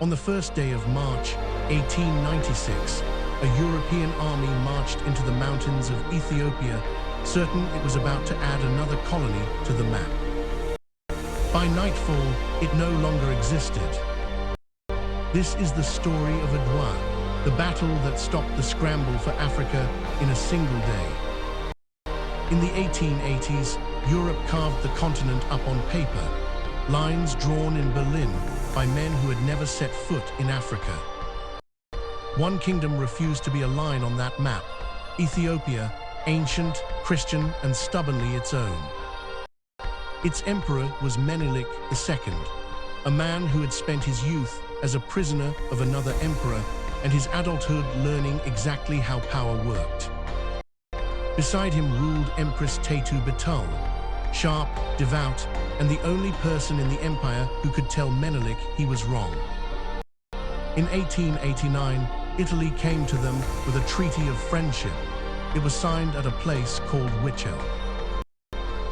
On the first day of March, 1896, a European army marched into the mountains of Ethiopia, certain it was about to add another colony to the map. By nightfall, it no longer existed. This is the story of Adwa, the battle that stopped the scramble for Africa in a single day. In the 1880s, Europe carved the continent up on paper, lines drawn in Berlin by men who had never set foot in Africa. One kingdom refused to be a line on that map: Ethiopia, ancient, Christian, and stubbornly its own. Its emperor was Menelik II, a man who had spent his youth as a prisoner of another emperor and his adulthood learning exactly how power worked. Beside him ruled Empress Teitu Betul, sharp, devout, and the only person in the empire who could tell Menelik he was wrong. In 1889, Italy came to them with a treaty of friendship. It was signed at a place called Wichel.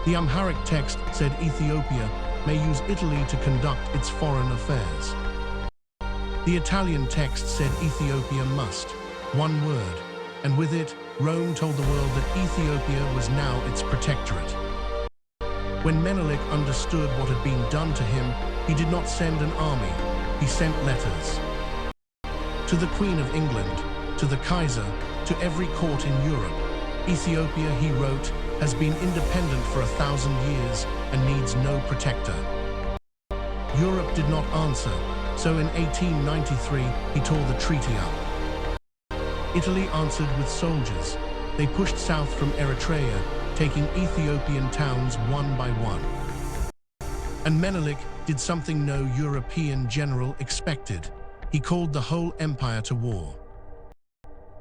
The Amharic text said Ethiopia may use Italy to conduct its foreign affairs. The Italian text said Ethiopia must, one word, and with it, Rome told the world that Ethiopia was now its protectorate. When Menelik understood what had been done to him, he did not send an army, he sent letters. To the Queen of England, to the Kaiser, to every court in Europe, Ethiopia, he wrote, has been independent for 1,000 years and needs no protector. Europe did not answer, so in 1893 he tore the treaty up. Italy answered with soldiers. They pushed south from Eritrea, taking Ethiopian towns one by one. And Menelik did something no European general expected. He called the whole empire to war.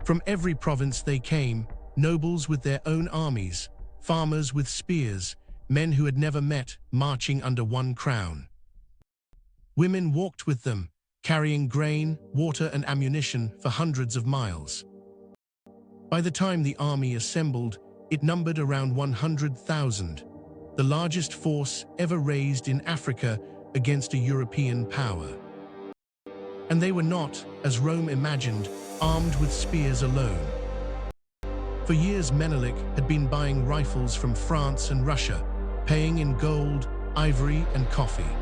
From every province they came, nobles with their own armies, farmers with spears, men who had never met, marching under one crown. Women walked with them, carrying grain, water, and ammunition for hundreds of miles. By the time the army assembled, it numbered around 100,000, the largest force ever raised in Africa against a European power. And they were not, as Rome imagined, armed with spears alone. For years Menelik had been buying rifles from France and Russia, paying in gold, ivory, and coffee.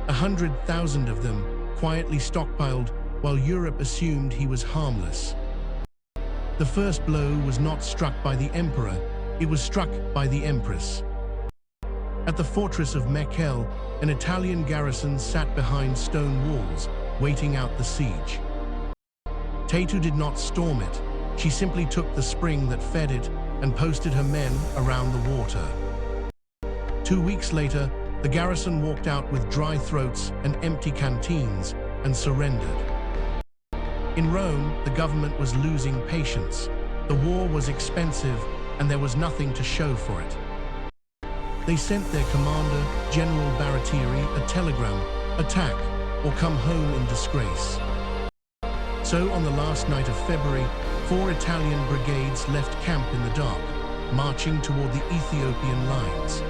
100,000 of them quietly stockpiled while Europe assumed he was harmless. The first blow was not struck by the emperor, it was struck by the empress. At the fortress of Mekelle, an Italian garrison sat behind stone walls, waiting out the siege. Teitu did not storm it, she simply took the spring that fed it and posted her men around the water. 2 weeks later, the garrison walked out with dry throats and empty canteens and surrendered. In Rome, the government was losing patience. The war was expensive and there was nothing to show for it. They sent their commander, General Baratieri, a telegram: attack or come home in disgrace. So on the last night of February, 4 Italian brigades left camp in the dark, marching toward the Ethiopian lines.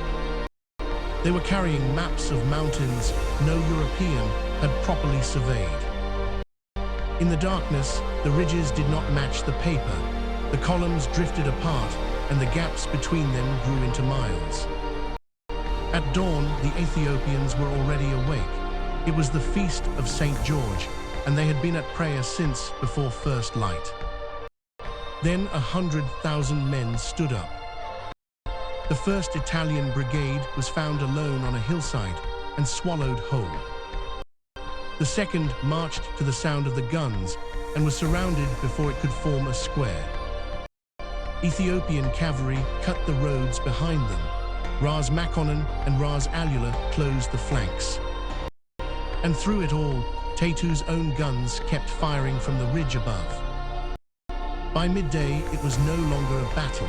They were carrying maps of mountains no European had properly surveyed. In the darkness, the ridges did not match the paper. The columns drifted apart, and the gaps between them grew into miles. At dawn, the Ethiopians were already awake. It was the feast of St. George, and they had been at prayer since before first light. Then 100,000 men stood up. The 1st Italian brigade was found alone on a hillside and swallowed whole. The 2nd marched to the sound of the guns and was surrounded before it could form a square. Ethiopian cavalry cut the roads behind them. Ras Makonnen and Ras Alula closed the flanks. And through it all, Teitu's own guns kept firing from the ridge above. By midday, it was no longer a battle.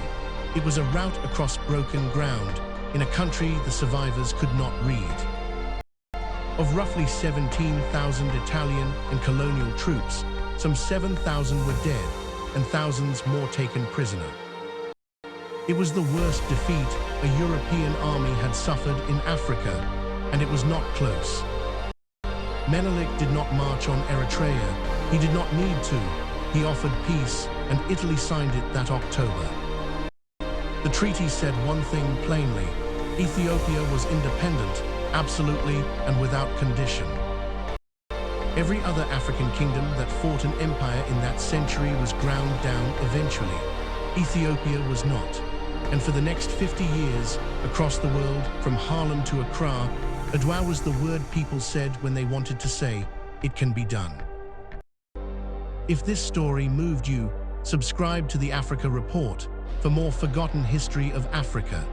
It was a rout across broken ground in a country the survivors could not read. Of roughly 17,000 Italian and colonial troops, some 7,000 were dead and thousands more taken prisoner. It was the worst defeat a European army had suffered in Africa, and it was not close. Menelik did not march on Eritrea. He did not need to. He offered peace, and Italy signed it that October. The treaty said one thing plainly: Ethiopia was independent, absolutely and without condition. Every other African kingdom that fought an empire in that century was ground down eventually. Ethiopia was not. And for the next 50 years, across the world, from Harlem to Accra, Adwa was the word people said when they wanted to say, "It can be done." If this story moved you, subscribe to the Africa Report for more forgotten history of Africa.